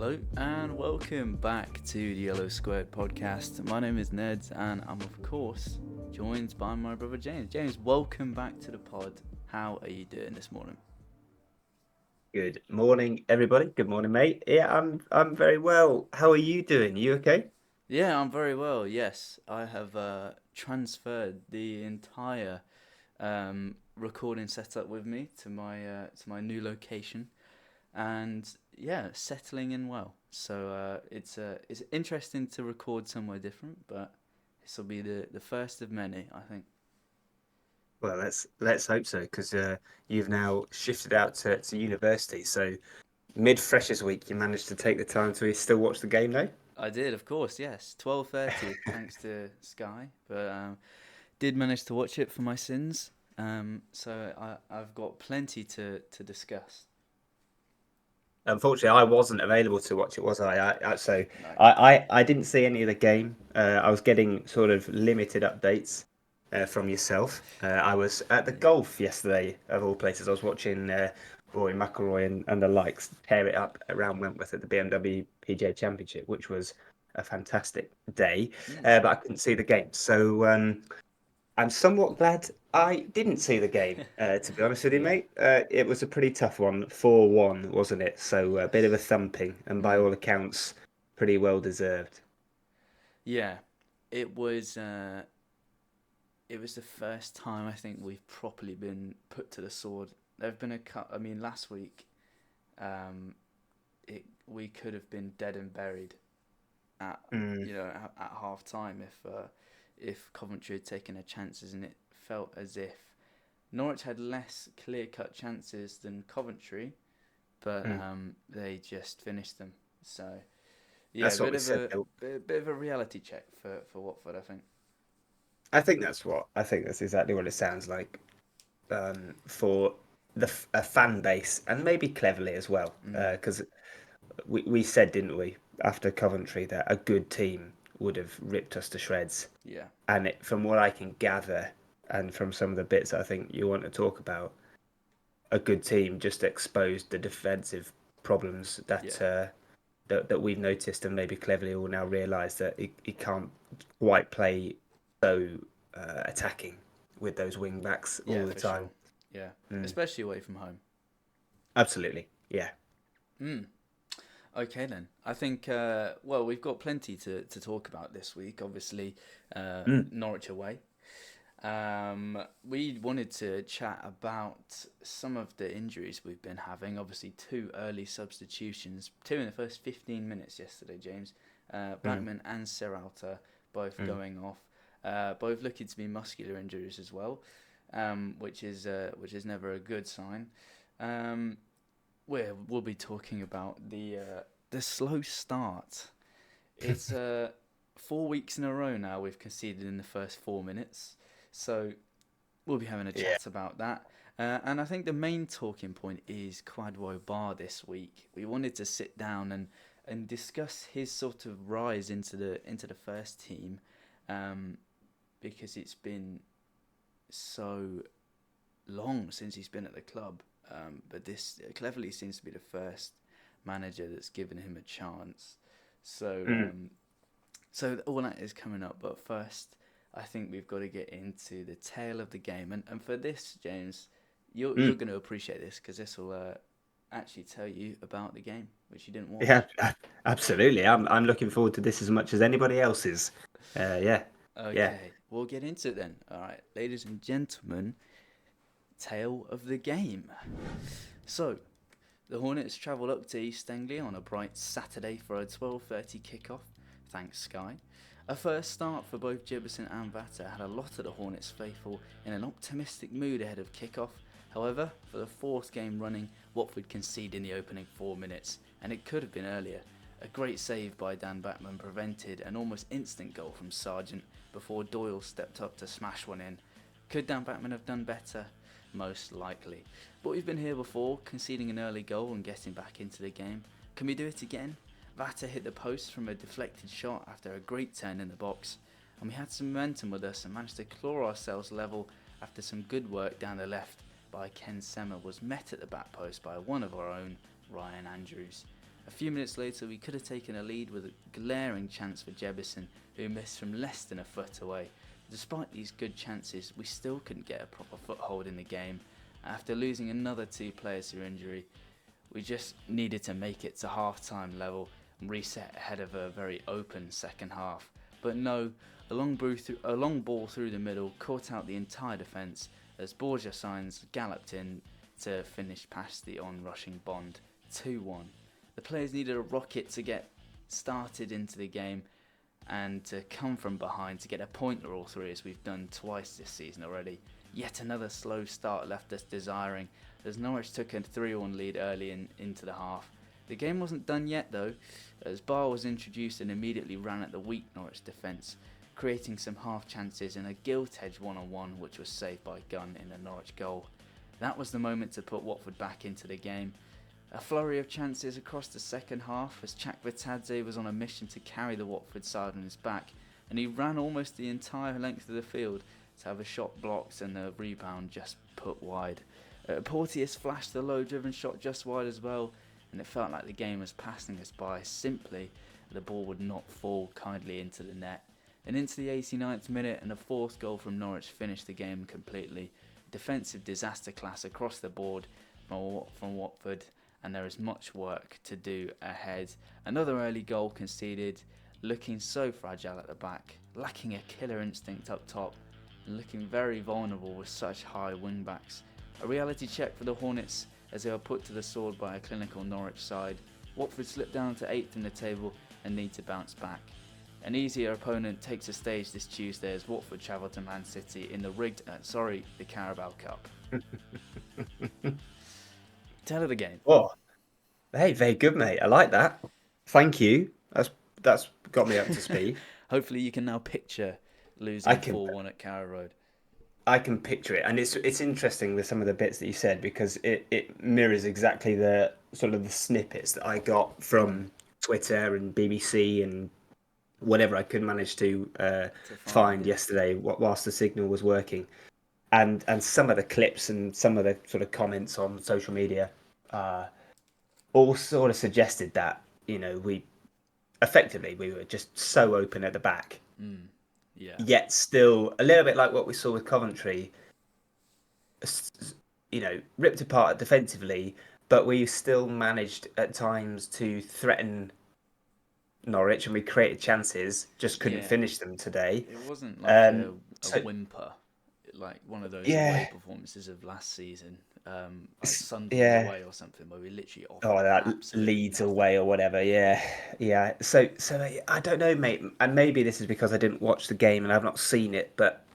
Hello and welcome back to the Yellow Squared podcast. My name is Ned and I'm of course joined by my brother James. James, welcome back to the pod. How are you doing this morning? Good morning, everybody. Good morning, mate. Yeah, I'm very well. How are you doing? You okay? Yeah, I'm very well. Yes, I have transferred the entire recording setup with me to my new location, and yeah, settling in well. So it's interesting to record somewhere different, but this will be the first of many, I think. Well, let's hope so, because you've now shifted out to university. So mid Freshers Week, you managed to take the time to still watch the game now. I did, of course, yes. 12:30, thanks to Sky, but did manage to watch it for my sins. I've got plenty to discuss. Unfortunately, I wasn't available to watch it, was I? So No. I didn't see any of the game. I was getting sort of limited updates from yourself. I was at the Yeah. golf yesterday, of all places. I was watching Rory McIlroy and the likes tear it up around Wentworth at the BMW PGA Championship, which was a fantastic day. Mm. But I couldn't see the game, so I'm somewhat glad I didn't see the game, to be honest with you, Yeah. mate. It was a pretty tough one, 4-1, wasn't it? So a bit of a Yes. thumping, and by Mm. all accounts, pretty well deserved. Yeah. It was uh it was the first time I think we've properly been put to the sword. There've been a cut. I mean, last week, um, we could have been dead and buried at Mm, at half time if Coventry had taken their chances, and it felt as if Norwich had less clear cut chances than Coventry, but mm. they just finished them. So yeah, That's what we said, though. bit of a reality check for Watford, I think. I think that's exactly what it sounds like for a fan base, and maybe cleverly as well, Mm, because we said, didn't we, after Coventry, that a good team would have ripped us to shreds. yeah, And from what I can gather, and from some of the bits I think you want to talk about, a good team just exposed the defensive problems yeah, that we've noticed, and maybe cleverly all now realise that he can't quite play so attacking with those wing backs all yeah, the for time. sure. Yeah, Mm, especially away from home. absolutely, yeah. Mm. Okay then. I think well we've got plenty to talk about this week. Obviously, Mm, Norwich away. We wanted to chat about some of the injuries we've been having. Obviously, two early substitutions, two in the first 15 minutes yesterday, James. mm, Blackman and Serralta both mm. going off. Both looking to be muscular injuries as well, which is never a good sign. Um, we'll be talking about the slow start. It's 4 weeks in a row now we've conceded in the first 4 minutes, so we'll be having a Yeah. chat about that. And I think the main talking point is Kwadwo Baah this week. We wanted to sit down and discuss his sort of rise into the first team, um, because it's been so long since he's been at the club. But this cleverly seems to be the first manager that's given him a chance. So Mm, so all that is coming up. But first, I think we've got to get into the tale of the game. And for this, James, you're mm. going to appreciate this because this will actually tell you about the game which you didn't Yeah, watch. absolutely. I'm looking forward to this as much as anybody else is. Yeah, yeah. Okay, we'll get into it then. All right, ladies and gentlemen, tale of the game. So, the Hornets travelled up to East Anglia on a bright Saturday for a 12:30 kickoff, thanks Sky. A first start for both Gibberson and Vatter had a lot of the Hornets faithful in an optimistic mood ahead of kickoff. However, for the fourth game running, Watford conceded in the opening 4 minutes, and it could have been earlier. A great save by Dan Batman prevented an almost instant goal from Sargent before Doyle stepped up to smash one in. Could Dan Batman have done better? Most likely. But we've been here before, conceding an early goal and getting back into the game. Can we do it again? Vata hit the post from a deflected shot after a great turn in the box, and we had some momentum with us and managed to claw ourselves level after some good work down the left by Ken Semmer was met at the back post by one of our own, Ryan Andrews. A few minutes later, we could have taken a lead with a glaring chance for Jebison, who missed from less than a foot away. Despite these good chances, we still couldn't get a proper foothold in the game. After losing another 2 players through injury, we just needed to make it to half-time level and reset ahead of a very open second half. But no, a long ball through the middle caught out the entire defence as Borja Sainz galloped in to finish past the on-rushing Bond 2-1. The players needed a rocket to get started into the game and to come from behind to get a point or all 3, as we've done twice this season already. Yet another slow start left us desiring, as Norwich took a 3-1 lead early into the half. The game wasn't done yet though, as Baah was introduced and immediately ran at the weak Norwich defence, creating some half chances and a gilt-edged 1-on-1 which was saved by Gunn in the Norwich goal. That was the moment to put Watford back into the game. A flurry of chances across the second half as Chakvetadze was on a mission to carry the Watford side on his back, and he ran almost the entire length of the field to have a shot blocked and a rebound just put wide. Porteous flashed the low-driven shot just wide as well, and it felt like the game was passing us by. Simply, the ball would not fall kindly into the net. And into the 89th minute, and a 4th goal from Norwich finished the game completely. Defensive disaster class across the board from Watford, and there is much work to do ahead. Another early goal conceded, looking so fragile at the back, lacking a killer instinct up top, and looking very vulnerable with such high wing backs. A reality check for the Hornets as they were put to the sword by a clinical Norwich side. Watford slipped down to 8th in the table and need to bounce back. An easier opponent takes the stage this Tuesday as Watford travel to Man City in the Carabao Cup. Tell of the game. Oh, hey, very good, mate. I like that. Thank you. That's got me up to speed. Hopefully you can now picture losing I can 4-1 at Carrow Road. I can picture it, and it's interesting with some of the bits that you said because it mirrors exactly the sort of the snippets that I got from Twitter and BBC and whatever I could manage to find Yeah. yesterday whilst the signal was working, and some of the clips and some of the sort of comments on social media all sort of suggested that we were just so open at the back, Yeah. yet still a little bit like what we saw with Coventry, ripped apart defensively, but we still managed at times to threaten Norwich, and we created chances, just couldn't Yeah. finish them today. It wasn't like a So whimper, like one of those away yeah, performances of last season, like Sunderland yeah. away or something, where we literally Oh, offered that absolutely leads nothing. away or whatever. Yeah, yeah. So I don't know, mate. And maybe this is because I didn't watch the game and I've not seen it, but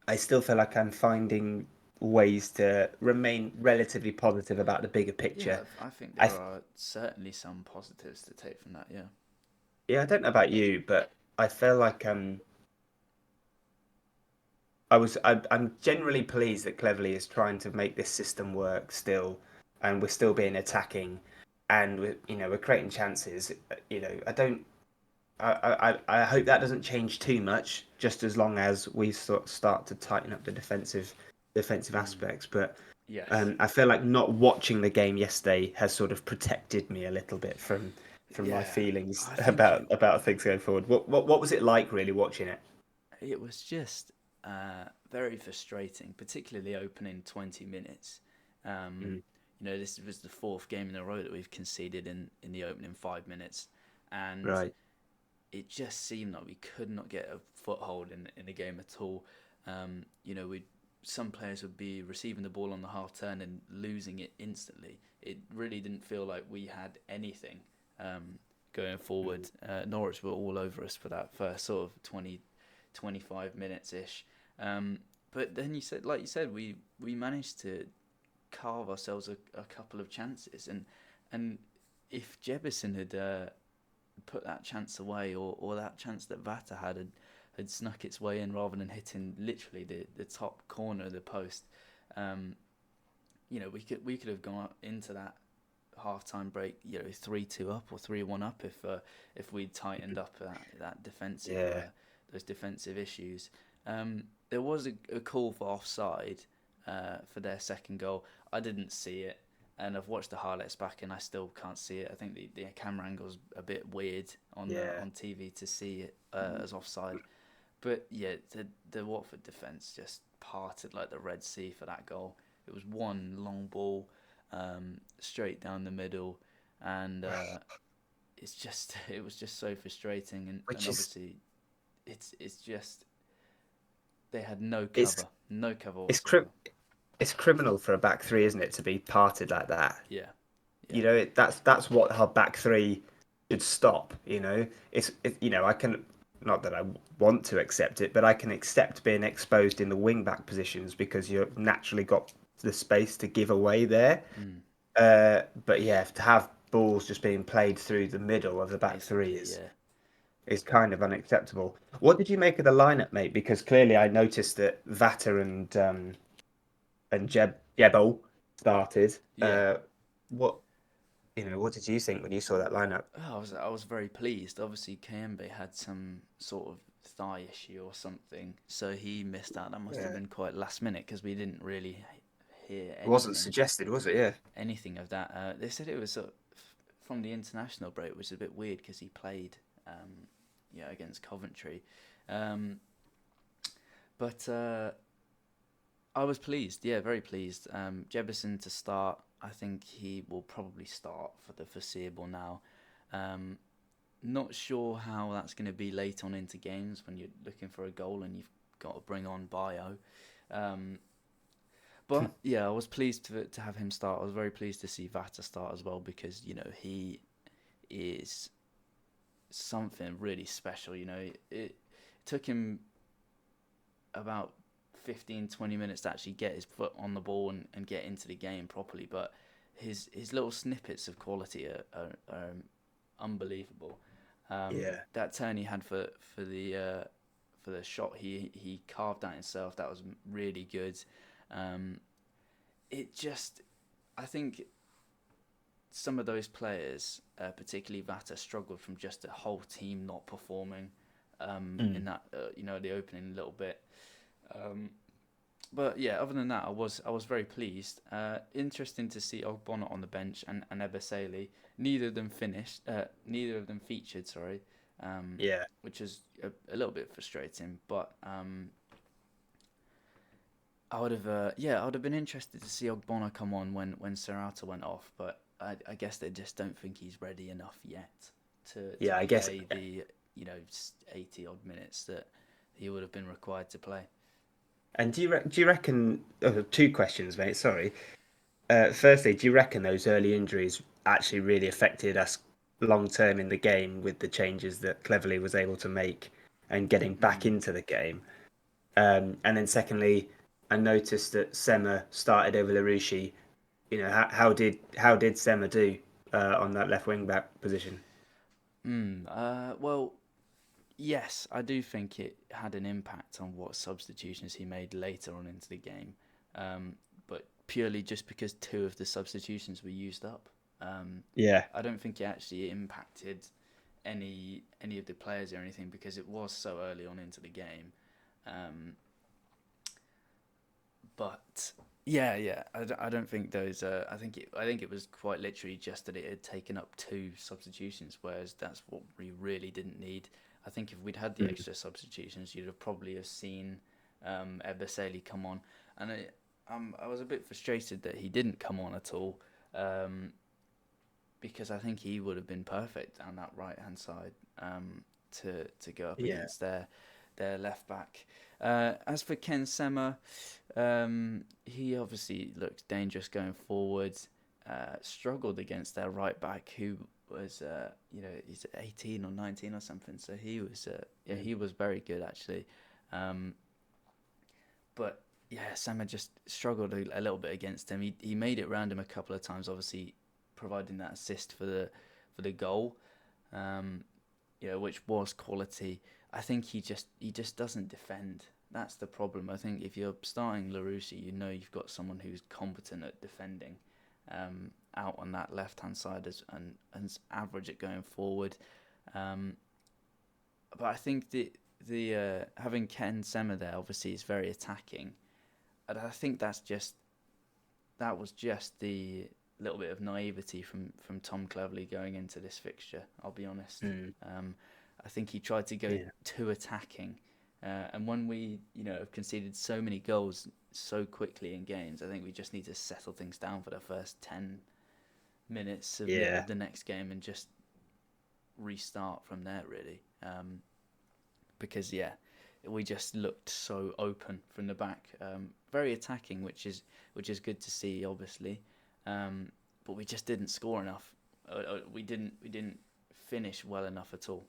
I still feel like I'm finding ways to remain relatively positive about the bigger Yeah, picture. I think I there are certainly some positives to take from that. Yeah. Yeah, I don't know about you, but I feel like I'm generally pleased that Cleverly is trying to make this system work still, and we're still being attacking, and we're creating chances. I don't. I hope that doesn't change too much, just as long as we start to tighten up the defensive aspects. But Yes. I feel like not watching the game yesterday has sort of protected me a little bit from my Yeah, feelings I think it about things going forward. What was it like really watching it? it was just very frustrating, particularly the opening 20 minutes. Um, Mm, this was the 4th game in a row that we've conceded in the opening 5 minutes, and right. it just seemed like we could not get a foothold in the game at all. We some players would be receiving the ball on the half turn and losing it instantly. It really didn't feel like we had anything going Mm, forward. Norwich were all over us for that first sort of 20, 25 minutes ish. But then like you said, we managed to carve ourselves a couple of chances, and if Jebison had put that chance away, or that chance that Vata had snuck its way in rather than hitting literally the top corner of the post, we could have gone into that half-time break, 3-2 up or 3-1 up if we'd tightened up that defensive yeah. those defensive issues. There was a call for offside for their second goal. I didn't see it. and I've watched the highlights back, and I still can't see it. I think the camera angle's a bit weird Yeah. on TV to see it as offside. But yeah, the Watford defence just parted like the Red Sea for that goal. It was one long ball, straight down the middle, and it was just so frustrating. And Which is obviously, it's just they had no it's cover, no cover it's whatsoever. it's criminal for a back three, isn't it, to be parted like that? Yeah, yeah. You know, that's what our back three should stop. I can, not that I want to accept it, but I can accept being exposed in the wing back positions because you've naturally got the space to give away there. Mm, But yeah, to have balls just being played through the middle of the back three basically, yeah. is kind of unacceptable. What did you make of the lineup, mate? Because clearly I noticed that Vata and Jebo started. Yeah. What what did you think when you saw that lineup? I was very pleased. Obviously, Kayembe had some sort of thigh issue or something, so he missed out. That must have Yeah. been quite last minute because we didn't really hear It wasn't suggested, was it? Yeah. anything of that. They said it was from the international break, which is a bit weird because he played, against Coventry. Um, but I was pleased. Yeah, very pleased. Jefferson to start. I think he will probably start for the foreseeable now. Um, Not sure how that's going to be late on into games when you're looking for a goal and you've got to bring on Bio. Um, but yeah, I was pleased to have him start. I was very pleased to see Vata start as well because he is something really special. It took him about 15, 20 minutes to actually get his foot on the ball and get into the game properly. But his little snippets of quality are unbelievable. Yeah. That turn he had for the shot he carved out himself, that was really good. Um, I think some of those players, particularly Vata, struggled from just the whole team not performing Mm. in that the opening little bit. Um, but yeah, other than that, I was very pleased. Interesting to see Ogbonna on the bench and Ebesele. Neither of them finished. Neither of them featured. Sorry, Yeah. which is a little bit frustrating. But I would have I would have been interested to see Ogbonna come on when Serrata went off. But I guess they just don't think he's ready enough yet to Yeah. I guess. play the 80 odd minutes that he would have been required to play. And do you reckon? Oh, two questions, mate. Sorry. Firstly, do you reckon those early injuries actually really affected us long term in the game with the changes that Cleverley was able to make and getting back Mm. into the game? And then secondly, I noticed that Sema started over Larouche. How did Sema do on that left wing back position? Well, yes, I do think it had an impact on what substitutions he made later on into the game, but purely just because two of the substitutions were used up. Yeah. I don't think it actually impacted any of the players or anything because it was so early on into the game. Um, but yeah, I don't think those. I think it was quite literally just that it had taken up two substitutions, whereas that's what we really didn't need. I think if we'd had the Mm. extra substitutions, you'd have probably have seen Ebesele come on, and I was a bit frustrated that he didn't come on at all, because I think he would have been perfect down that right hand side to go up Yeah. against their left back. As for Ken Sema, he obviously looked dangerous going forward. Struggled against their right back, who was he's 18 or 19 or something. So he was Mm. he was very good actually. Um, but yeah, Sema just struggled a little bit against him. He made it round him a couple of times, obviously providing that assist for the goal. Um, which was quality. I think he just doesn't defend. That's the problem. I think if you're starting Larousse, you've got someone who's competent at defending, out on that left hand side and average at going forward. Um, but I think the having Ken Sema there obviously is very attacking, and I think that was just little bit of naivety from Tom Cleverley going into this fixture. I'll be honest. Mm. I think he tried to go Yeah. too attacking, and when we have conceded so many goals so quickly in games, I think we just need to settle things down for the first 10 minutes Yeah. of the next game and just restart from there really. Because we just looked so open from the back, very attacking, which is good to see, obviously. But we just didn't score enough. We didn't finish well enough at all.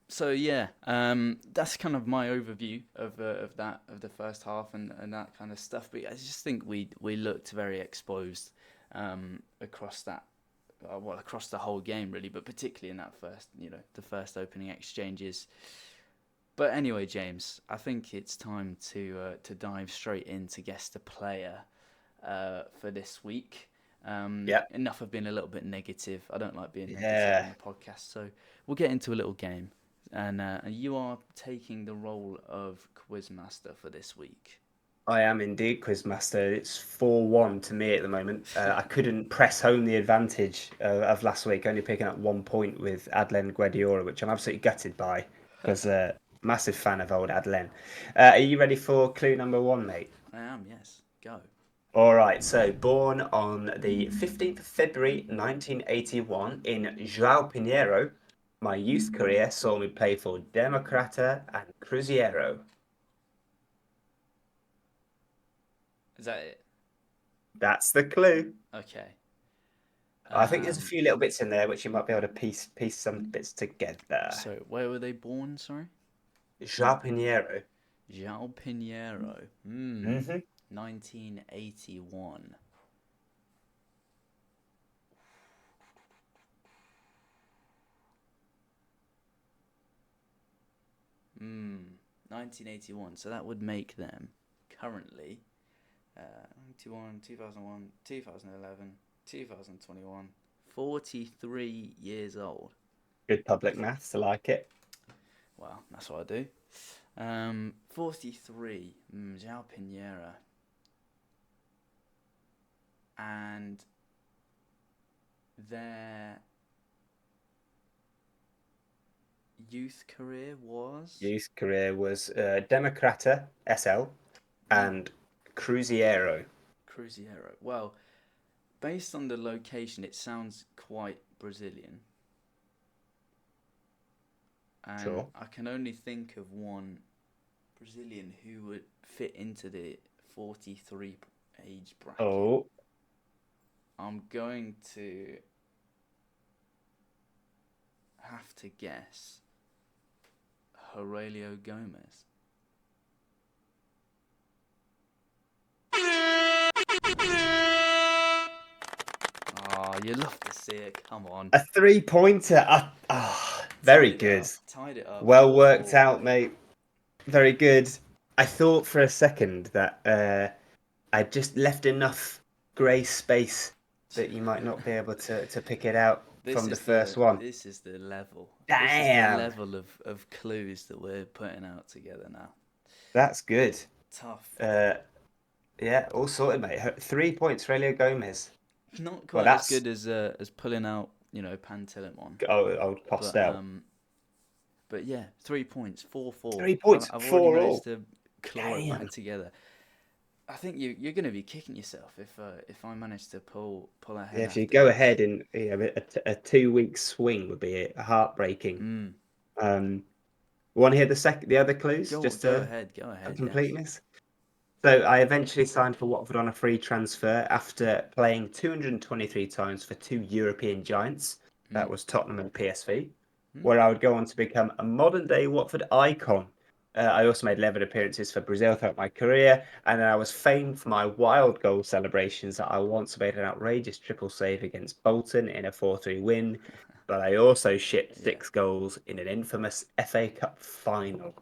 So that's kind of my overview of the first half and that kind of stuff. But I just think we looked very exposed across that. Across the whole game really, but particularly in that the first opening exchanges. But anyway, James, I think it's time to dive straight into guest a player for this week. Yeah. Enough of being a little bit negative. I don't like being negative on Yeah. the podcast, so we'll get into a little game. And you are taking the role of quizmaster for this week. I am indeed Quizmaster. It's 4-1 to me at the moment. I couldn't press home the advantage of last week, only picking up 1 point with Adlen Guardiola, which I'm absolutely gutted by because massive fan of old Adlen. Are you ready for clue number 1, mate? I am, yes. Go. All right, so born on the 15th of February 1981 in João Pinheiro, my youth career saw me play for Democrata and Cruzeiro. Is that it? That's the clue. Okay. I think there's a few little bits in there which you might be able to piece some bits together. So, where were they born, sorry? João Pinheiro. João Pinheiro. 1981. Hmm. 1981. So that would make them currently 91, 2001, 2011, 2021, 43 years old. Good public maths, I like it. Wow, that's what I do. 43. João Pinheiro. And their youth career was Democrata SL and Cruzeiro. Cruzeiro. Well, based on the location, it sounds quite Brazilian. And Sure. I can only think of one Brazilian who would fit into the 43 age bracket. Oh. I'm going to have to guess Aurelio Gomez. Oh, you love to see it. Come on. A 3-pointer. Very good. Tied it up. Well worked out, mate. Very good. I thought for a second that I just left enough grey space that you might not be able to pick it out from the first one. This is the level. Damn. This is the level of clues that we're putting out together now. That's good. Tough. Yeah, all sorted, mate. 3 points, Aurelio Gomez. Not quite as good as pulling out, Pantilimon. Old Costello. But yeah, 3 points, 4-4. 3 points, I've 4 already all. managed to claw it back together. I think you're going to be kicking yourself if I manage to pull ahead. Yeah, if you go ahead in a 2-week swing would be heartbreaking. Want to hear the other clues? Go ahead. For completeness. So I eventually signed for Watford on a free transfer after playing 223 times for 2 European giants. That was Tottenham and PSV, where I would go on to become a modern-day Watford icon. I also made 11 appearances for Brazil throughout my career, and then I was famed for my wild goal celebrations that I once made an outrageous triple save against Bolton in a 4-3 win, but I also shipped 6 goals in an infamous FA Cup final.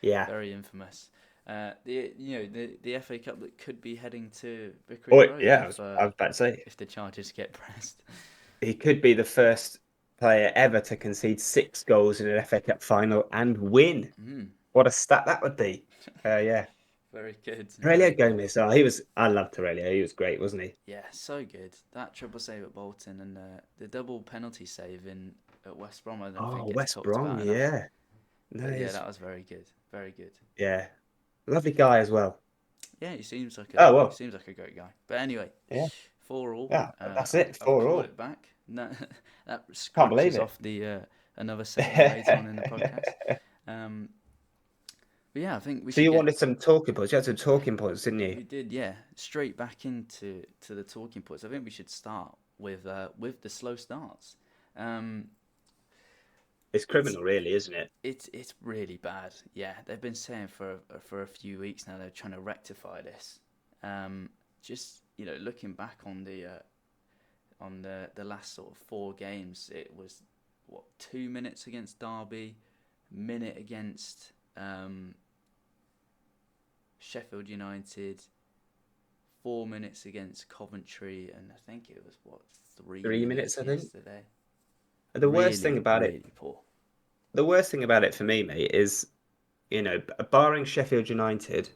Yeah. Very infamous. The FA Cup that could be heading to Vicarage Road. Yeah, I was about to say. If the charges get pressed. He could be the first player ever to concede 6 goals in an FA Cup final and win. What a stat that would be. Yeah. Very good. Aurelio Very good. Gomez, I loved Aurelio. He was great, wasn't he? Yeah, so good. That triple save at Bolton and the double penalty save in at West Brom, I don't Oh, think gets West talked Brom, about enough. yeah. No, But yeah, he's that was very good. Very good. yeah, lovely guy as well. Yeah, Oh he well, seems like a great guy. But anyway, yeah, 4-4. yeah. That's it. I've Four clawed all. it back. No, that Can't believe scratches it. off the another segment later on in the podcast. Um, but yeah, I think we So should you get. wanted some talking points. You had some talking points, didn't you? We did, yeah. Straight back into the talking points. I think we should start with the slow starts. Um, It's it's criminal, really, isn't it? it's really bad. Yeah, they've been saying for a few weeks now they're trying to rectify this. Just looking back on the last sort of 4 games, it was what 2 minutes against Derby, minute against Sheffield United, 4 minutes against Coventry, and I think it was what 3 minutes 3 minutes, I think. yesterday. The worst thing Really, about it, really poor. the worst thing about it for me, mate, is barring Sheffield United,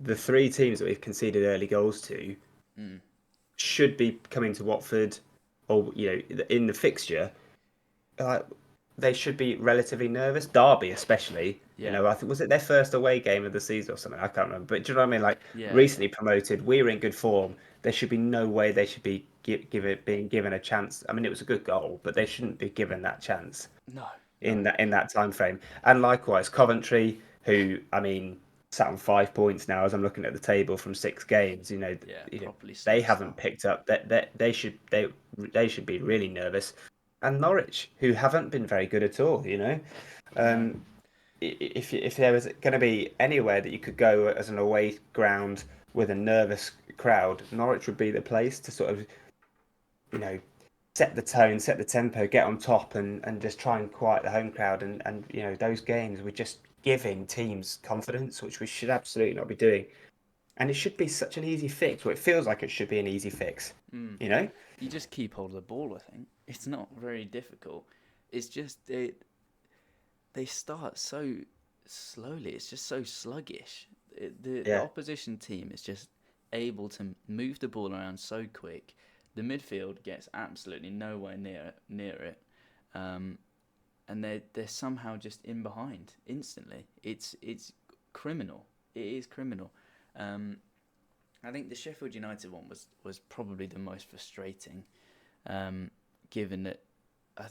the three teams that we've conceded early goals to Mm, should be coming to Watford, or in the fixture. Uh, they should be relatively nervous. Derby, especially. yeah, I think was it their first away game of the season or something. I can't remember. But do you know what I mean? Like yeah, yeah. recently promoted, we were in good form. There should be no way they should be being given a chance. I mean, it was a good goal, but they shouldn't be given that chance No, no. in that time frame. And likewise, Coventry, who I mean, sat on 5 points now as I'm looking at the table from 6 games. Yeah, You know properly slow they haven't start. picked up. That they should be really nervous. And Norwich, who haven't been very good at all. No. Um, if there was going to be anywhere that you could go as an away ground with a nervous crowd, Norwich would be the place to sort of you know set the tone, set the tempo, get on top, and just try and quiet the home crowd. And those games were just giving teams confidence, which we should absolutely not be doing. And it should be such an easy fix. Well, it feels like it should be an easy fix. Mm. You know? You just keep hold of the ball. I think it's not very difficult. It's just they start so slowly. It's just so sluggish. The Yeah. opposition team is just able to move the ball around so quick. The midfield gets absolutely nowhere near it, and they're somehow just in behind instantly. It's criminal. It is criminal. Um, I think the Sheffield United one was probably the most frustrating, given that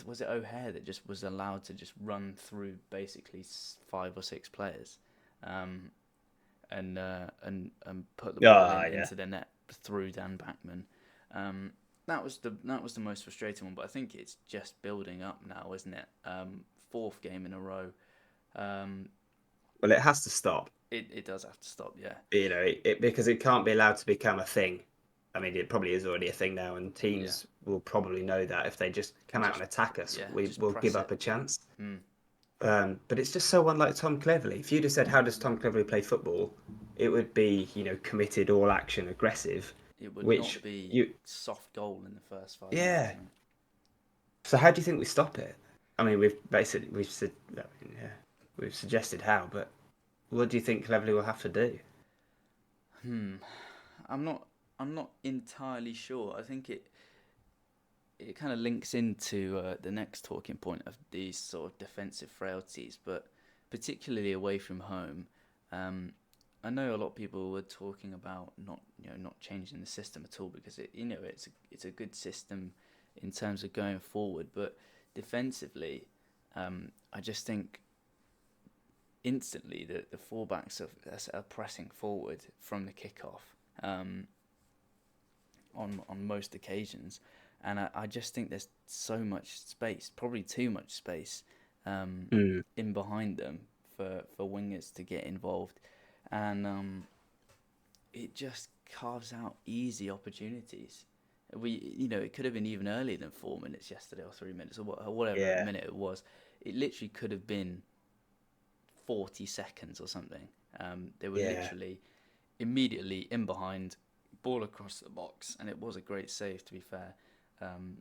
was it O'Hare that just was allowed to just run through basically 5 or 6 players, um, and put the ball Ah, in yeah. into the net through Dan Backman. That was the most frustrating one, but I think it's just building up now, isn't it? Fourth game in a row. Um, Well, it has to stop. it does have to stop, yeah, Because it can't be allowed to become a thing. I mean, it probably is already a thing now, and yeah. teams will probably know that if they just come out Just and attack us, yeah, we just will press give it. up a chance. Mm. But it's just so unlike Tom Cleverley. If you'd have said, "How does Tom Cleverley play football?" It would be, committed, all action, aggressive. It would Which not be you, soft goal in the first 5 minutes. yeah. No. So how do you think we stop it? I mean, we've said, I mean, yeah, we've suggested how, but what do you think Cleverley will have to do? Hmm. I'm not. I'm not entirely sure. I think it kind of links into the next talking point of these sort of defensive frailties, but particularly away from home. Um, I know a lot of people were talking about not changing the system at all because it's a good system in terms of going forward, but defensively, I just think instantly the fullbacks are pressing forward from the kickoff on most occasions, and I just think there's so much space, probably too much space, Mm, in behind them for wingers to get involved, and it just carves out easy opportunities. It could have been even earlier than 4 minutes yesterday, or 3 minutes, or whatever yeah, minute it was. It literally could have been 40 seconds or something. They were yeah. literally immediately in behind, ball across the box, and it was a great save, to be fair. Um,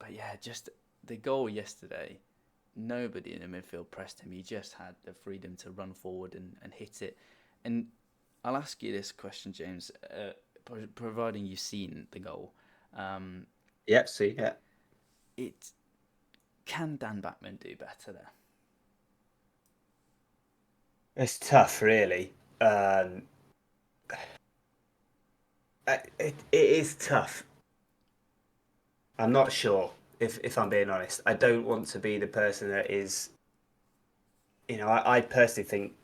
but yeah, just the goal yesterday, nobody in the midfield pressed him. He just had the freedom to run forward and hit it. And I'll ask you this question, James, providing you've seen the goal. Um, Yep. See, yeah, it can Dan Batman do better there? it's tough, really. It is tough. I'm not sure if I'm being honest. I don't want to be the person that is. I personally think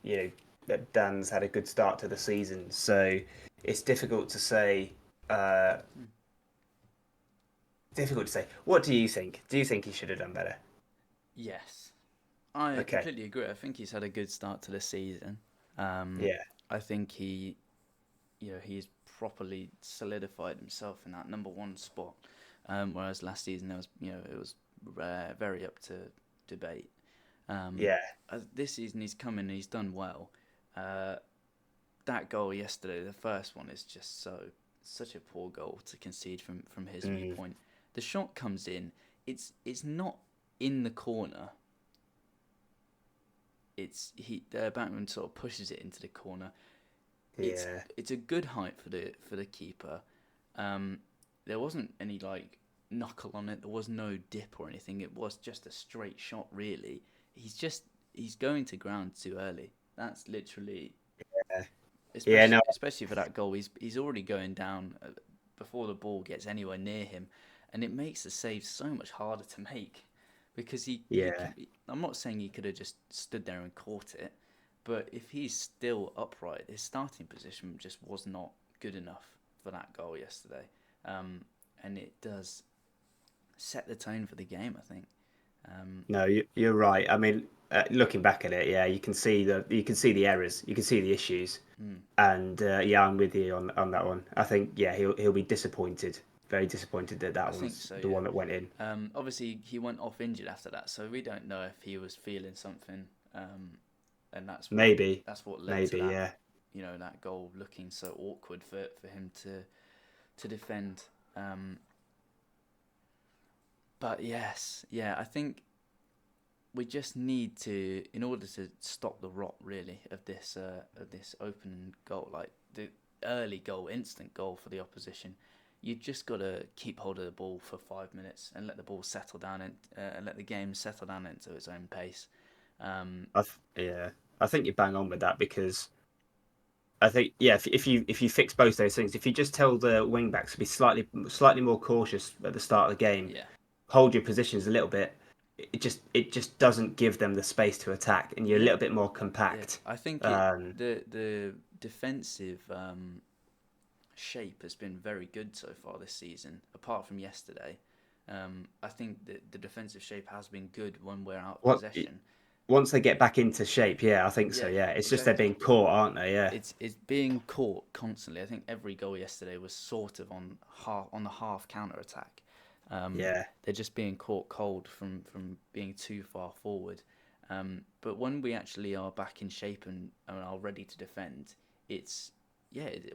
that Dan's had a good start to the season, so it's difficult to say. Uh, Hmm. Difficult to say. What do you think? Do you think he should have done better? Yes, I Okay. completely agree. I think he's had a good start to the season. Um, Yeah. I think he's properly solidified himself in that number one spot. Whereas last season it was very up to debate. Um, Yeah. this season he's come in and he's done well. Uh, that goal yesterday, the first one, is just such a poor goal to concede from his Mm, viewpoint. The shot comes in. It's not in the corner. The batsman sort of pushes it into the corner. It's yeah. it's a good height for the keeper. Um, there wasn't any like knuckle on it. There was no dip or anything. It was just a straight shot. Really, he's going to ground too early. That's literally Yeah. Yeah. No. especially for that goal. He's already going down before the ball gets anywhere near him, and it makes the save so much harder to make because he Yeah. can. I'm not saying he could have just stood there and caught it, but if he's still upright, his starting position just was not good enough for that goal yesterday, and it does set the tone for the game. I think. No. You're right. I mean, looking back at it, yeah, you can see the errors, you can see the issues, Mm, and yeah, I'm with you on that one. I think yeah, he'll be disappointed, very disappointed that I that think one's so. the Yeah. one that went in. Obviously, he went off injured after that, so we don't know if he was feeling something, and Maybe. that's what led to Maybe. that, Yeah. that goal looking so awkward for him to defend. Um, but yes, yeah, I think we just need to, in order to stop the rot really of this open goal, like the early goal, instant goal for the opposition. You've just got to keep hold of the ball for 5 minutes and let the ball settle down and let the game settle down into its own pace. Um, Yeah. I think you bang on with that because I think yeah, if you fix both those things, if you just tell the wing backs to be slightly more cautious at the start of the game, yeah, hold your positions a little bit, it just doesn't give them the space to attack, and you're a yeah, little bit more yeah. compact. I think Um, the defensive shape has been very good so far this season, apart from yesterday. I think that the defensive shape has been good when we're out of what possession. once they get back into shape, yeah, I think so. Yeah, Yeah, it's just they're exactly. being caught, aren't they? Yeah, It's being caught constantly. I think every goal yesterday was sort of on the half counter attack. yeah, They're just being caught cold from being too far forward. But when we actually are back in shape and are ready to defend, it's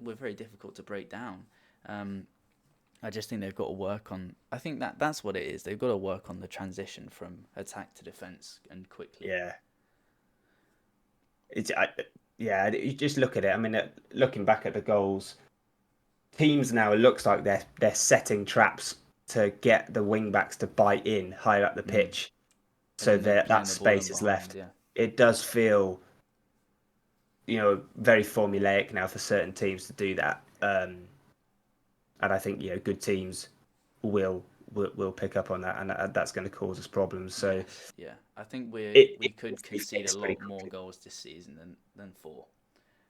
we're very difficult to break down. Um, I just think they've got to work on. I think that's what it is. They've got to work on the transition from attack to defense and quickly. yeah. It's yeah. You just look at it. I mean, looking back at the goals, teams now it looks like they're setting traps to get the wing backs to bite in higher up the Mm. pitch, And so then they're that playing that the ball in space is behind. left. Yeah. It does feel very formulaic now for certain teams to do that, and I think good teams will will pick up on that, and that's going to cause us problems. So Yes, yeah. I think we it could needs to be concede a fixed pretty lot more quickly. goals this season than four.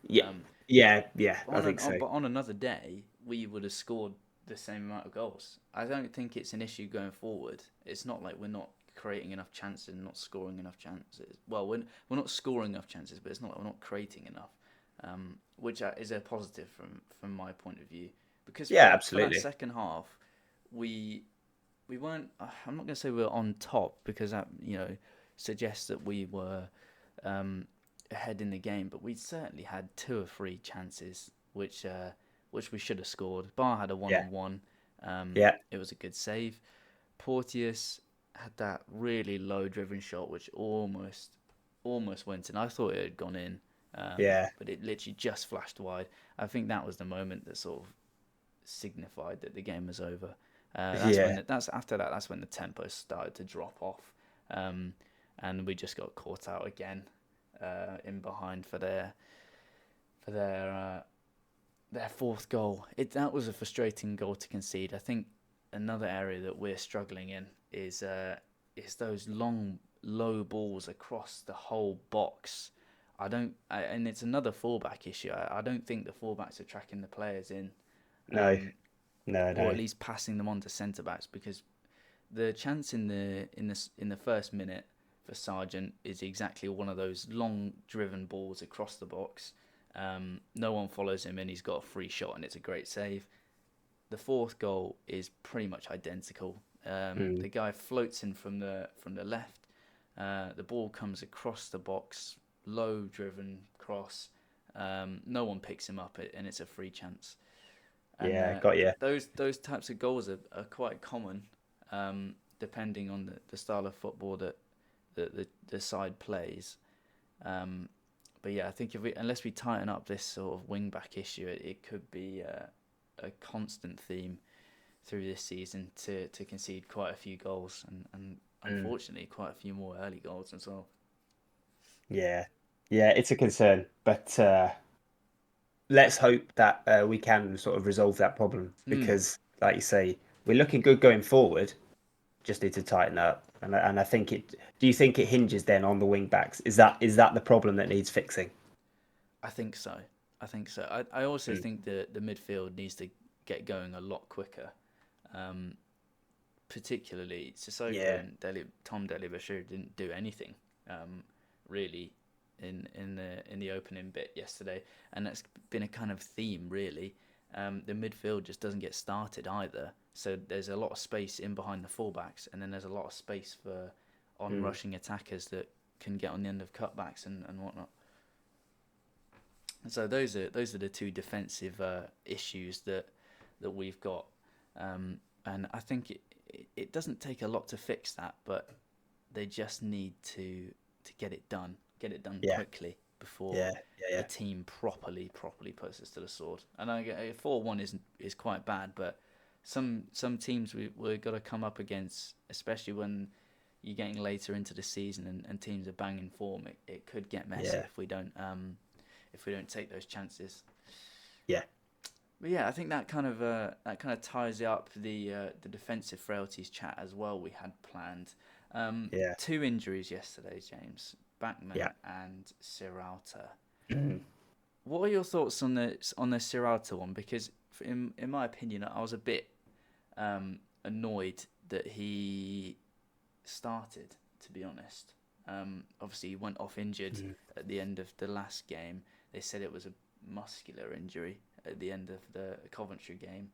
Yeah, Um, yeah, I on think so. but on another day, we would have scored the same amount of goals. I don't think it's an issue going forward. It's not like we're not creating enough chances and not scoring enough chances. Well, we're not scoring enough chances, but it's not like we're not creating enough, which is a positive from my point of view. Because Yeah, for that absolutely. second half, we we weren't. I'm not going to say we were on top because that suggests that we were um, ahead in the game, but we certainly had two or three chances which we should have scored. Baah had a one Yeah, on one. yeah, It was a good save. Porteous had that really low driven shot which almost went in. I thought it had gone in. Yeah. But it literally just flashed wide. I think that was the moment that sort of signified that the game was over. Yeah. That's after that. That's when the tempo started to drop off, um, and we just got caught out again in behind for their fourth goal. That was a frustrating goal to concede. I think another area that we're struggling in is those long low balls across the whole box. And it's another fullback issue. I don't think the fullbacks are tracking the players in, No. um, No. or at No. least passing them on to centre backs, because the chance in the first minute for Sargent is exactly one of those long driven balls across the box. No one follows him, and he's got a free shot, and it's a great save. The fourth goal is pretty much identical. Mm. The guy floats in from the left. The ball comes across the box, low driven cross. No one picks him up, and it's a free chance. And Yeah. Got you. those types of goals are quite common, depending on the style of football that the side plays. Um, but yeah, I think unless we tighten up this sort of wing back issue, it could be a constant theme through this season to concede quite a few goals, and Mm. unfortunately quite a few more early goals as well. Yeah. Yeah. It's a concern, but let's hope that we can sort of resolve that problem Mm. because, like you say, we're looking good going forward. Just need to tighten up, and I think it. Do you think it hinges then on the wing backs? Is that the problem that needs fixing? I think so. I think so. I also Mm. think the midfield needs to get going a lot quicker. Um, Particularly Sissoko Yeah. and Tom Delibashiru didn't do anything, really, in the opening bit yesterday, and that's been a kind of theme really. The midfield just doesn't get started either, so there's a lot of space in behind the fullbacks, and then there's a lot of space for Mm. on-rushing attackers that can get on the end of cutbacks and whatnot. So those are the two defensive issues that we've got, and I think it doesn't take a lot to fix that, but they just need to get it done Yeah. quickly before Yeah. Yeah. the Yeah. team properly puts us to the sword. And I get 4-1 is quite bad, but some teams we've got to come up against, especially when you're getting later into the season and teams are banging form. It could get messy Yeah. if we don't take those chances. Yeah. But yeah, I think that kind of ties up the defensive frailties chat as well we had planned. Yeah. Two injuries yesterday, James Backman Yeah. and Siralta. Mm. What are your thoughts on the Siralta one? Because in my opinion, I was a bit annoyed that he started. To be honest, obviously he went off injured Mm. at the end of the last game. They said it was a muscular injury at the end of the Coventry game,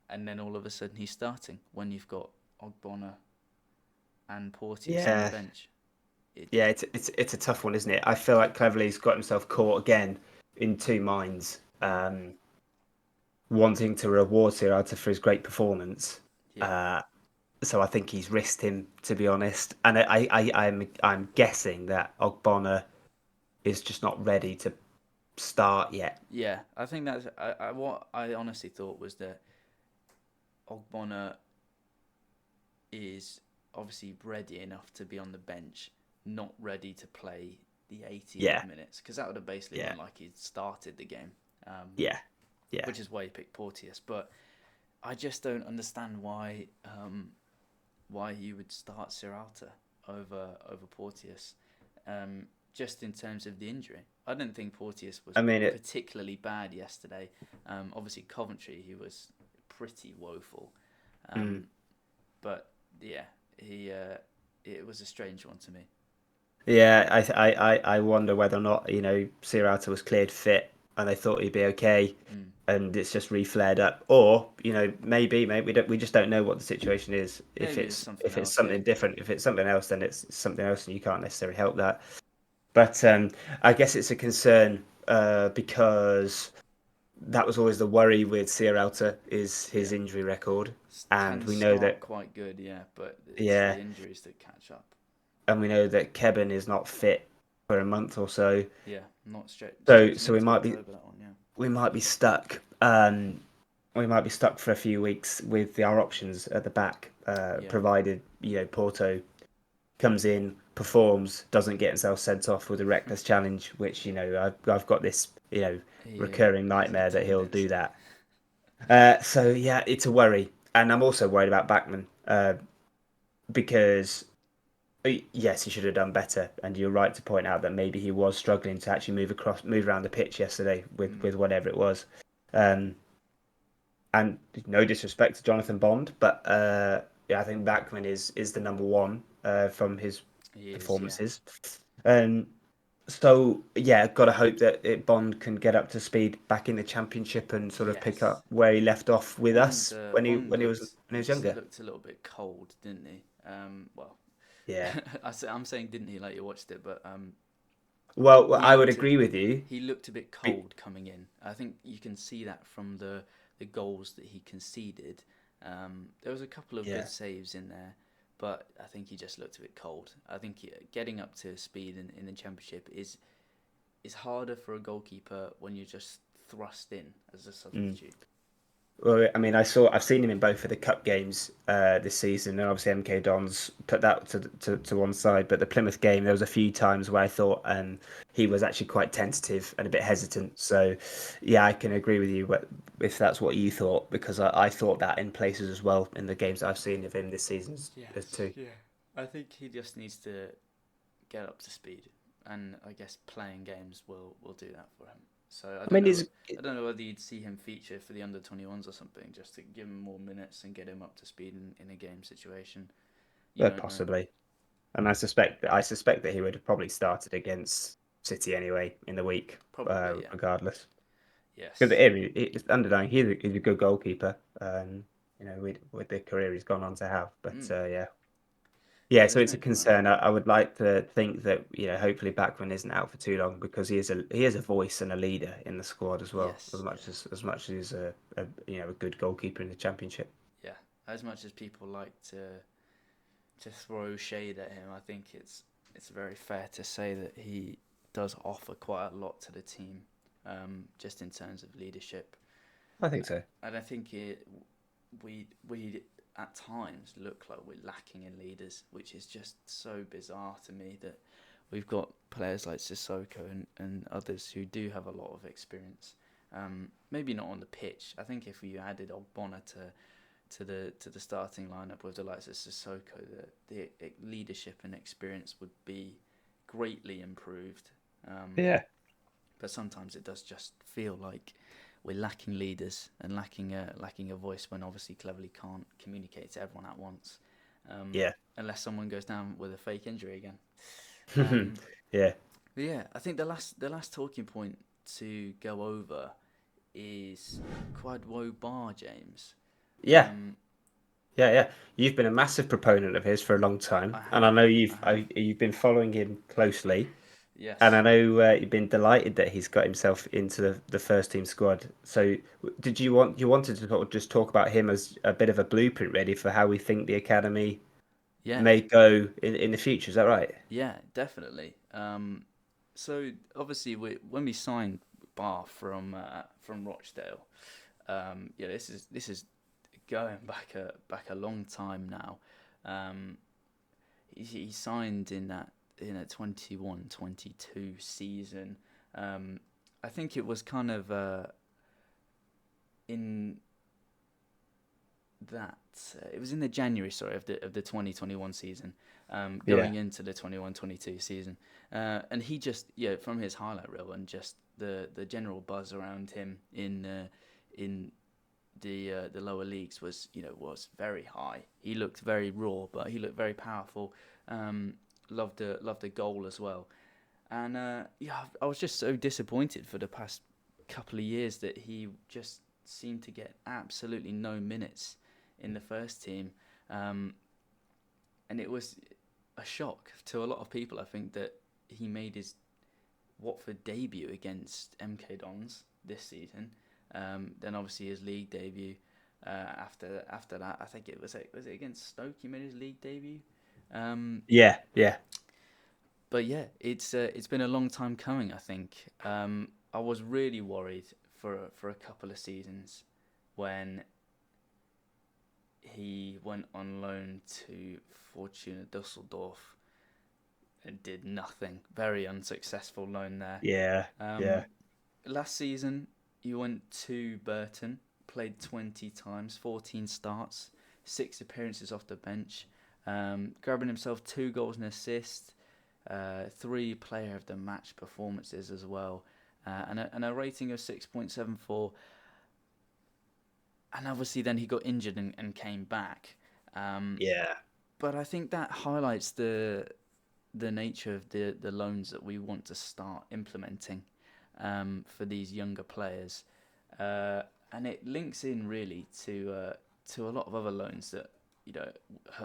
and then all of a sudden he's starting when you've got Ogbonna and Porteous on the Yeah. bench. It Yeah. It's a tough one, isn't it? I feel like Cleverley's got himself caught again in two minds. Wanting to reward Sirota for his great performance. yeah Uh, so I think he's risked him, to be honest. And I'm guessing that Ogbonna is just not ready to start yet. yeah. I think that's what I honestly thought was that Ogbonna is obviously ready enough to be on the bench, not ready to play the 80 Yeah, odd minutes, because that would have basically yeah, been like he'd started the game, yeah, yeah. which is why he picked Porteous. But I just don't understand why you would start Siralta over Porteous, just in terms of the injury. I don't think Porteous was I mean, particularly bad yesterday. Obviously Coventry he was pretty woeful, mm, um, but yeah, he it was a strange one to me. yeah. I wonder whether or not Sirota was cleared fit and they thought he'd be okay, Mm. and it's just re-flared up, or maybe we just don't know what the situation is. If Maybe it's it's something if it's else. Yeah, something different, if it's something else, then it's something else, and you can't necessarily help that. But I guess it's a concern because that was always the worry with Sierralta is his yeah. injury record, and Can we know start that quite good, yeah, but it's yeah, the injuries that catch up. and we know that Kevin is not fit for a month or so. Yeah, not So stretching so into October, that one, yeah. we might be stuck. We might be stuck for a few weeks with our options at the back, Yeah. provided Porto comes in, performs, doesn't get himself sent off with a reckless challenge, which I've got this Yeah, recurring it's a nightmare that he'll do tendency. that. So yeah, it's a worry, and I'm also worried about Backman because yes, he should have done better, and you're right to point out that maybe he was struggling to actually move around the pitch yesterday with Mm. whatever it was. Um, and no disrespect to Jonathan Bond, but yeah, I think Backman is the number one from his He is, yeah. performances. Um, so yeah, got to hope that Bond can get up to speed back in the championship and sort of pick Yes. up where he left off with Bond us Bond when he was younger. looked a little bit cold, didn't he? Well, Yeah. I'm saying didn't he like you watched it, but Well, he I would looked a agree with you. he looked a bit cold coming in. I think you can see that from the goals that he conceded. There was a couple of good Yeah. saves in there, but I think he just looked a bit cold. I think getting up to speed in the championship is harder for a goalkeeper when you're just thrust in as a Mm. substitute. Well, I mean, I've seen him in both of the cup games this season, and obviously MK Dons put that to one side. But the Plymouth game, there was a few times where I thought he was actually quite tentative and a bit hesitant. So, yeah, I can agree with you. But if that's what you thought, because I thought that in places as well in the games I've seen of him this season as Yes, too. yeah. I think he just needs to get up to speed, and I guess playing games will do that for him. So I mean, he's I don't know whether you'd see him feature for the under 21s or something, just to give him more minutes and get him up to speed in a game situation. You don't know. possibly, and I suspect that he would have probably started against City anyway in the week, Probably, yeah. regardless. Because Yes. it's underlying, he's a good goalkeeper. With the career he's gone on to have. But Mm. yeah, Yeah, yeah. So there's it's no a denying concern. that. I would like to think that hopefully Backman isn't out for too long because he is a voice and a leader in the squad as well. Yes, yeah, As much as he's a good goalkeeper in the championship. yeah. As much as people like to throw shade at him, I think it's very fair to say that he does offer quite a lot to the team, just in terms of leadership. I think so. And I think we at times look like we're lacking in leaders, which is just so bizarre to me that we've got players like Sissoko and others who do have a lot of experience. Maybe not on the pitch. I think if you added Ogbonna to the starting lineup with the likes of Sissoko, the leadership and experience would be greatly improved. Um, Yeah, but sometimes it does just feel like we're lacking leaders and lacking a voice when obviously Cleverly can't communicate to everyone at once, yeah, unless someone goes down with a fake injury again. Um, yeah, but yeah, I think the last talking point to go over is Kwadwo Baah, James. yeah. Um, Yeah. You've been a massive proponent of his for a long time, I and I have, know I have, you've been following him closely. And I yes, know you've been delighted that he's got himself into the first team squad. So, did you wanted to sort of just talk about him as a bit of a blueprint, ready for how we think the academy yeah, may go in the future? Is that right? yeah, definitely. So obviously, when we signed Baah from Rochdale, yeah, this is going back a long time now. Um, he signed in a 21-22 season. I think it was kind of in that it was in the January, sorry, of the 2021 season, Yeah, going into the 21-22 season, and he just from his highlight reel and just the general buzz around him in the lower leagues was very high. He looked very raw, but he looked very powerful. Loved the goal as well, and yeah, I was just so disappointed for the past couple of years that he just seemed to get absolutely no minutes in the first team, um, and it was a shock to a lot of people. I think that he made his Watford debut against MK Dons this season. Then obviously his league debut. After that, I think was it against Stoke he made his league debut. yeah, yeah, but yeah, it's been a long time coming. I think I was really worried for a couple of seasons when he went on loan to Fortuna Dusseldorf and did nothing. Very unsuccessful loan there. Yeah, yeah, Um, Last season, he went to Burton, played 20 times, 14 starts, 6 appearances off the bench, grabbing himself 2 goals and assists, 3 player of the match performances as well, and a rating of 6.74. And obviously, then he got injured and came back. Um, yeah, but I think that highlights the nature of the loans that we want to start implementing for these younger players, and it links in really to a lot of other loans that you know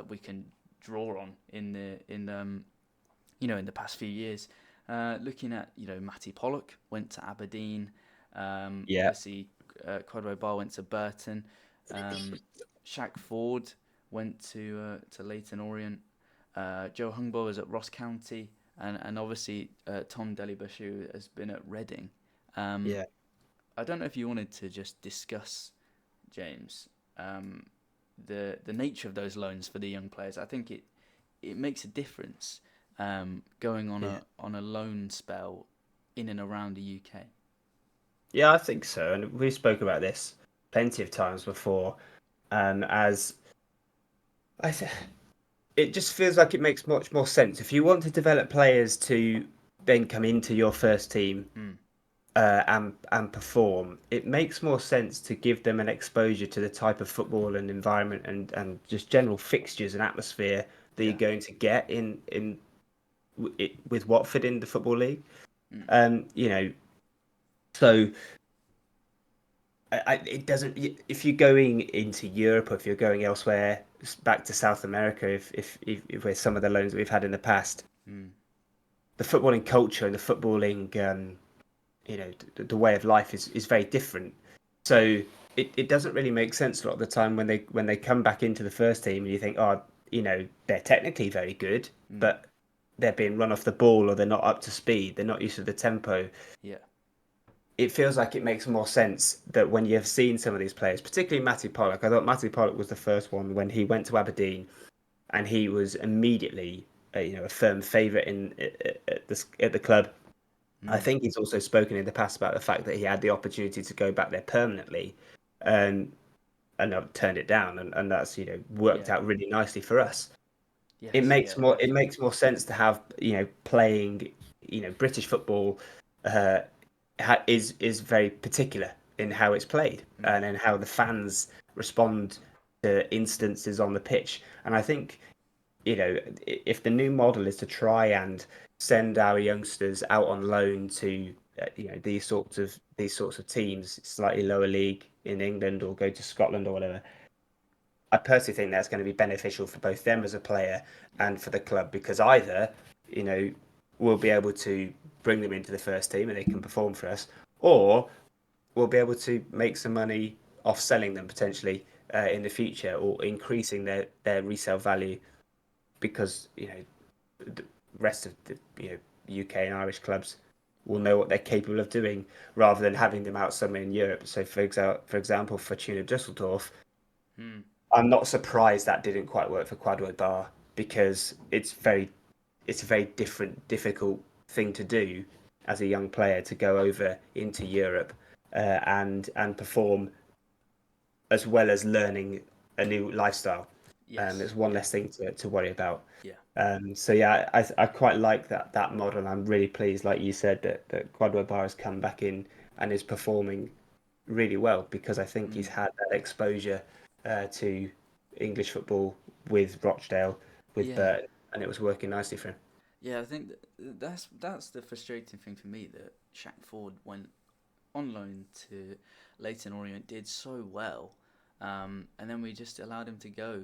we can draw on in the past few years. Looking at Matty Pollock went to Aberdeen, yeah, obviously Kwadwo Baah went to Burton, um, Shaq Ford went to Leyton Orient. Joe Hungbo is at Ross County, and obviously Tom Delibashu has been at Reading. Um, yeah. I don't know if you wanted to just discuss, James, the nature of those loans for the young players. I think it makes a difference going on Yeah. a loan spell in and around the UK. Yeah, I think so. And we spoke about this plenty of times before. As I th- it just feels like it makes much more sense if you want to develop players to then come into your first team Mm, and perform. It makes more sense to give them an exposure to the type of football and environment and just general fixtures and atmosphere that you're yeah. going to get with Watford in the Football League. Mm, You know, so it doesn't. If you're going into Europe or if you're going elsewhere, back to South America, if with some of the loans that we've had in the past, mm, the footballing culture and the footballing, the way of life is very different. So it doesn't really make sense a lot of the time when they come back into the first team and you think, oh, they're technically very good, mm, but they're being run off the ball or they're not up to speed, they're not used to the tempo. yeah. It feels like it makes more sense that when you've seen some of these players, particularly Matty Pollock. I thought Matty Pollock was the first one when he went to Aberdeen, and he was immediately, a firm favourite at the club. I Mm, think he's also spoken in the past about the fact that he had the opportunity to go back there permanently, um, and turned it down, and that's worked yeah. out really nicely for us. It Yes. makes Yeah. more it Definitely. makes more sense to have playing British football uh, is very particular in how it's played Mm, and in how the fans respond to instances on the pitch. And I think if the new model is to try and send our youngsters out on loan to these sorts of teams, slightly lower league in England or go to Scotland or whatever, I personally think that's going to be beneficial for both them as a player yeah. and for the club because either, you know, we'll be able to bring them into the first team and they can perform for us, or we'll be able to make some money off selling them potentially in the future or increasing their resale value because the rest of the UK and Irish clubs will know what they're capable of doing rather than having them out somewhere in Europe. So for example, Fortuna Düsseldorf, Mm, I'm not surprised that didn't quite work for Kwadwo Baah because it's a very difficult thing to do as a young player to go over into Europe and perform as well as learning a new lifestyle. yes. There's one Yeah. less thing to worry about. Yeah. So yeah, I quite like that model. I'm really pleased, like you said, that Kwadwo Baah has come back in and is performing really well because I think he's Mm, had that exposure to English football with Rochdale, with yeah. Burton, and it was working nicely for him. Yeah. I think that's the frustrating thing for me that Shaq Ford went on loan to Leyton Orient, did so well, and then we just allowed him to go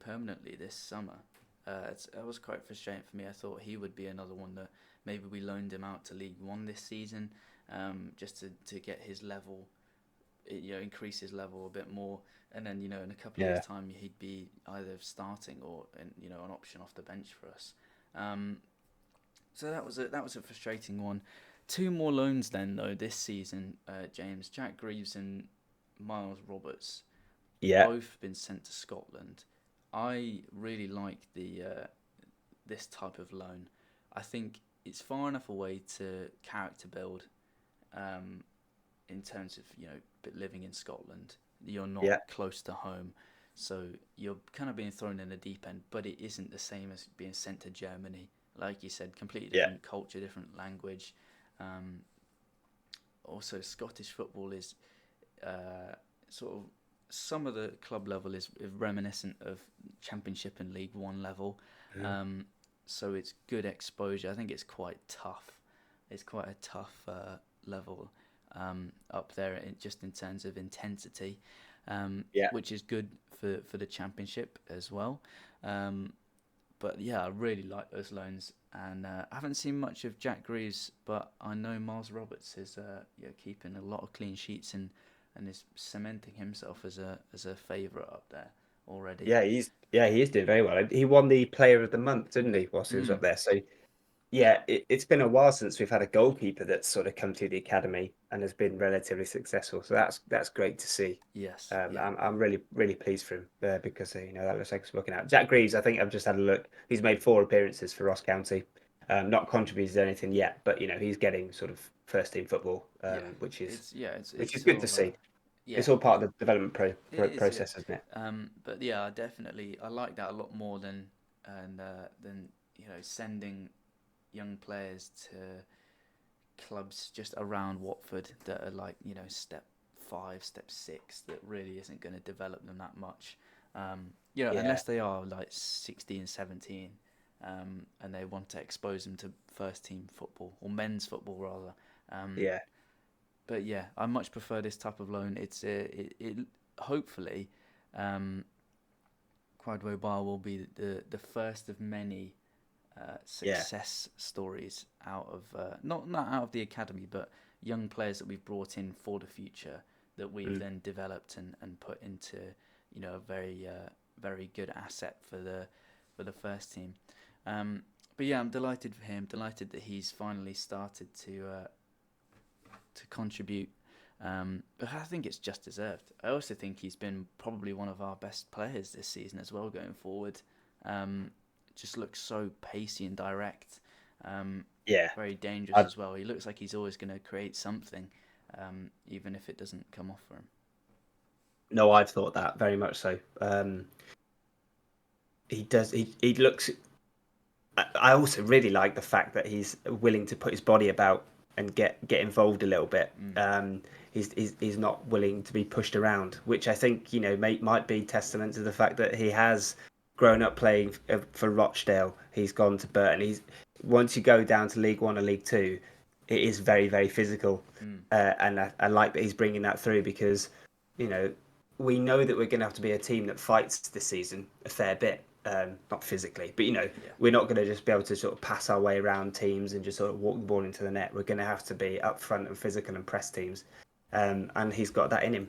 permanently this summer. It was quite frustrating for me. I thought he would be another one that maybe we loaned him out to League One this season, just to get his level, increase his level a bit more, and then in a couple of years' Yeah, time he'd be either starting or an option off the bench for us. Um, so that was a frustrating one. Two more loans then though this season, James. Jack Greaves and Miles Roberts Yeah, both been sent to Scotland. I really like the this type of loan. I think it's far enough away to character build, um, in terms of living in Scotland. You're not yeah, close to home, so you're kind of being thrown in the deep end. But it isn't the same as being sent to Germany. Like you said, completely yeah, different culture, different language. Um, Also, Scottish football is sort of some of the club level is reminiscent of Championship and League One level. mhm, Um, so it's good exposure. I think it's quite tough. It's quite a tough level up there, just in terms of intensity, yeah. which is good for the Championship as well. Um, but yeah, I really like those loans, and I haven't seen much of Jack Greaves, but I know Miles Roberts is keeping a lot of clean sheets and is cementing himself as a favourite up there already. He is doing very well. He won the Player of the Month, didn't he, whilst he was Mm, up there? So yeah, it's been a while since we've had a goalkeeper that's sort of come to the academy and has been relatively successful. So that's great to see. yes, yeah, I'm really pleased for him because that looks like it's working out. Jack Greaves, I think I've just had a look. He's made 4 appearances for Ross County. Not contributed anything yet, but he's getting sort of first team football, yeah. which It's is good to sort of see. yeah, It's all part of the development it is, yeah. process, isn't it? But yeah, I like that a lot more than sending young players to clubs just around Watford that are like step 5, step 6 that really isn't going to develop them that much. Yeah, Unless they are like 16, 17, and they want to expose them to first team football or men's football rather. Um, yeah, but yeah, I much prefer this type of loan. It hopefully, um, Kwadwo Baah will be the first of many yeah, success stories out of not out of the academy, but young players that we've brought in for the future that we've mm, then developed and put into a very good asset for the first team. But yeah, I'm delighted for him. Delighted that he's finally started to contribute. But I think it's just deserved. I also think he's been probably one of our best players this season as well going forward. Um, just looks so pacey and direct. Um, yeah. Very dangerous I as well. He looks like he's always going to create something, even if it doesn't come off for him. No, I've thought that very much so. He does. He looks. I also really like the fact that he's willing to put his body about and get involved a little bit. Mm. He's not willing to be pushed around, which I think might be testament to the fact that he has grown up playing for Rochdale. He's gone to Burton. He's once you go down to League One or League Two, it is very physical, Mm. and I like that he's bringing that through because you know we know that we're going to have to be a team that fights this season a fair bit. Not physically, but Yeah. we're not going to just be able to sort of pass our way around teams and just sort of walk the ball into the net. We're going to have to be up front and physical and press teams, and he's got that in him.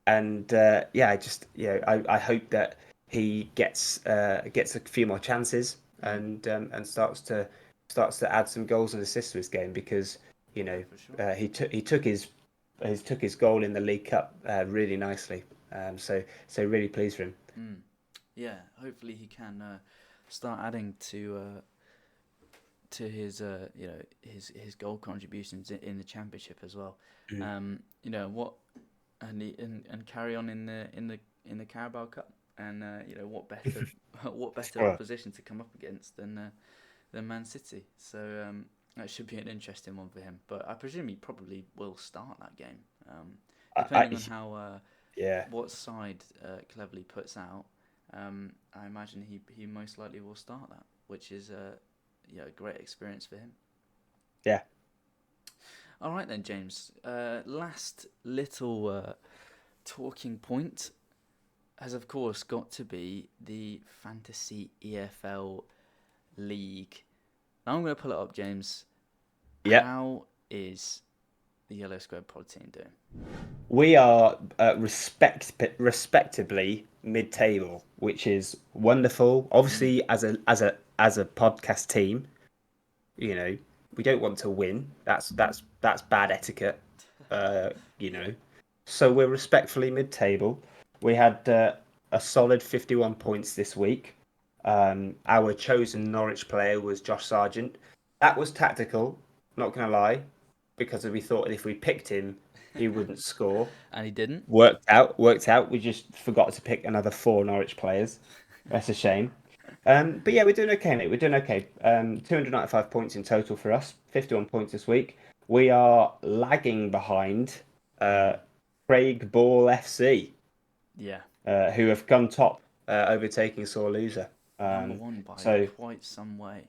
And yeah, I just I hope that he gets a few more chances Mm. and starts to add some goals and assists to his game because For sure. he took his goal in the League Cup really nicely. So really pleased for him. Mm. Yeah. Hopefully he can start adding to his his goal contributions in the championship as well. Mm. What and carry on in the Carabao Cup, and what better what better Well, opposition to come up against than Man City. So that should be an interesting one for him. But I presume he probably will start that game, depending I on how yeah. what side Cleverley puts out. I imagine he most likely will start that, which is a great experience for him. Yeah. All right then, James. Last little talking point has of course got to be the Fantasy EFL League. Now I'm going to pull it up, James. Yeah. How is the Yellow Square Pod team doing? We are respectably mid-table, which is wonderful. Mm, Obviously, as as a podcast team, you know, we don't want to win. That's bad etiquette. You know, so we're respectfully mid-table. We had a solid 51 points this week. Our chosen Norwich player was Josh Sargent. That was tactical, not gonna lie, because we thought if we picked him, he wouldn't score. And he didn't. Worked out. We just forgot to pick another four Norwich players. That's a shame. But yeah, we're doing okay, mate. We're doing okay. 295 points in total for us. 51 points this week. We are lagging behind Kwadwo FC, Yeah. who have come top, overtaking sore loser. Number one by So, quite some way.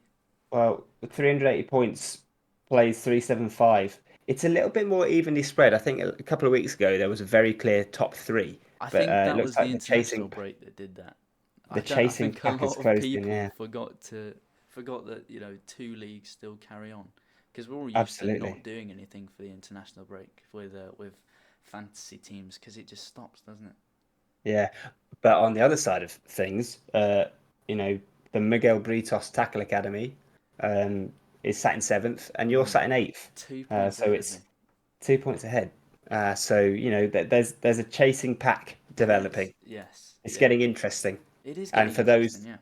well, 380 points, plays 375. It's a little bit more evenly spread. I think a couple of weeks ago there was a very clear top three, I but think it that looks was the like international break that did that. the I chasing think a pack has lot of closed in. people Yeah, forgot that two leagues still carry on because we're all used to not absolutely. doing anything for the international break with fantasy teams because it just stops, doesn't it? Yeah, but on the other side of things, you know, the Miguel Britos Tackle Academy is sat in seventh, and you're Mm. sat in eighth. 2 points So ahead of it's me. 2 points ahead. So there's a chasing pack developing. Yes, yes, It's yeah. getting interesting. It is And getting interesting, yeah.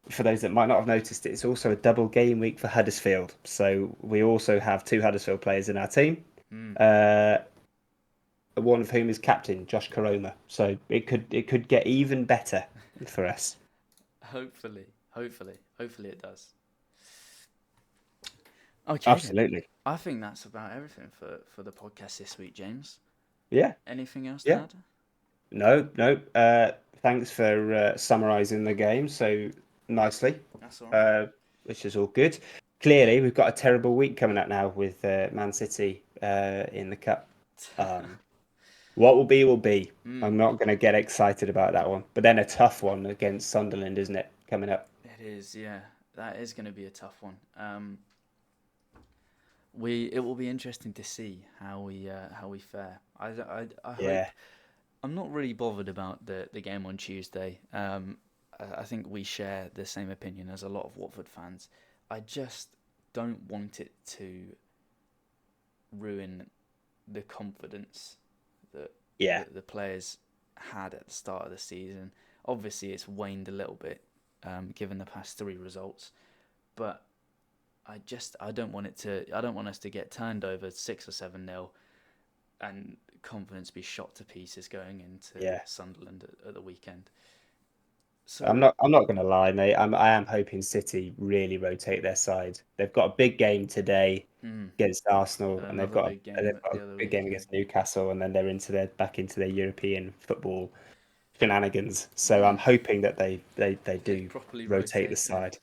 for those that might not have noticed it, it's also a double game week for Huddersfield. So we also have two Huddersfield players in our team. Mm. Uh, one of whom is captain Josh Koroma. So it could get even better for us. Hopefully it does. Okay then. Absolutely. I think that's about everything for the podcast this week, James. Yeah. Anything else to Yeah. add? No, no. Thanks for summarising the game so nicely, That's all right. uh, which is all good. Clearly, we've got a terrible week coming up now with Man City in the cup. Um, what will be, will be. Mm, I'm not going to get excited about that one. But then a tough one against Sunderland, isn't it? Coming up. it is, yeah. That is going to be a tough one. It will be interesting to see how we fare. I hope Yeah. I'm not really bothered about the game on Tuesday. I think we share the same opinion as a lot of Watford fans. I just don't want it to ruin the confidence that Yeah. the players had at the start of the season. Obviously, it's waned a little bit given the past three results, but I don't want us to get turned over 6 or 7-0 and confidence be shot to pieces going into Yeah. Sunderland at the weekend. I'm So not. I'm not going to lie, mate. I am hoping City really rotate their side. They've got a big game today mm, against Arsenal, and another big they've game got a the other big game weekend. against Newcastle, and then they're back into their European football shenanigans. So I'm Mm, hoping that they they do properly rotate the rotate, yeah. side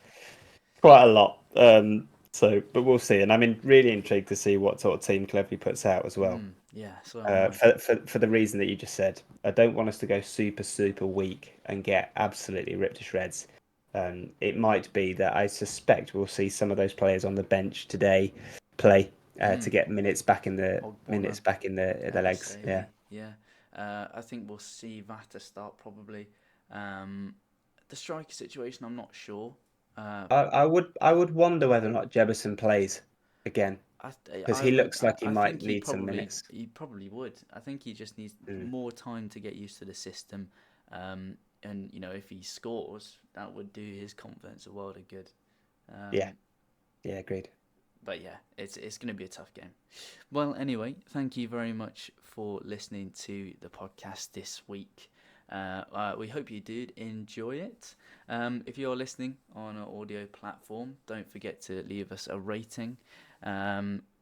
quite a lot. But we'll see. And I'm really intrigued to see what sort of team Cleverly puts out as well. Yeah, so am I. For the reason that you just said, I don't want us to go super weak and get absolutely ripped to shreds. It might be that I suspect we'll see some of those players on the bench today play to Mm, get Ogbonna, minutes back in the legs. Yeah, Ebersavy, yeah. I think we'll see Vata start probably. The striker situation, I'm not sure. Uh, I would wonder whether or not Jefferson plays again I because I he would looks like he I might think need some minutes. he probably would. I think he just needs Mm. more time to get used to the system. And if he scores, that would do his confidence a world of good. Yeah, Um, yeah, agreed. but yeah, it's going to be a tough game. Well, anyway, thank you very much for listening to the podcast this week. We hope you did enjoy it. If you're listening on an audio platform, don't forget to leave us a rating.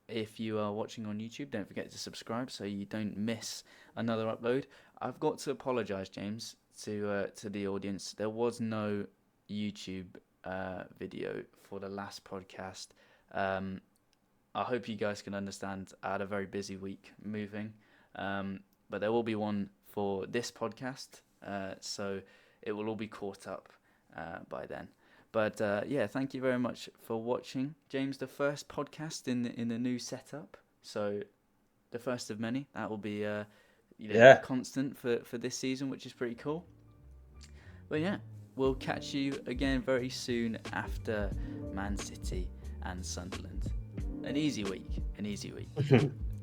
If you are watching on YouTube, don't forget to subscribe so you don't miss another upload. I've got to apologise, James, to the audience. There was no YouTube video for the last podcast. I hope you guys can understand. I had a very busy week moving, but there will be one for this podcast, so it will all be caught up by then. But yeah, thank you very much for watching, James. The first podcast in the new setup, so the first of many. That will be a Yeah, constant for this season, which is pretty cool. But yeah, we'll catch you again very soon after Man City and Sunderland. An easy week.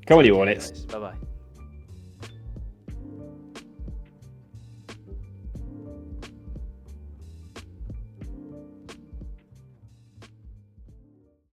Come on, Take you care, Hornets. guys. Bye bye.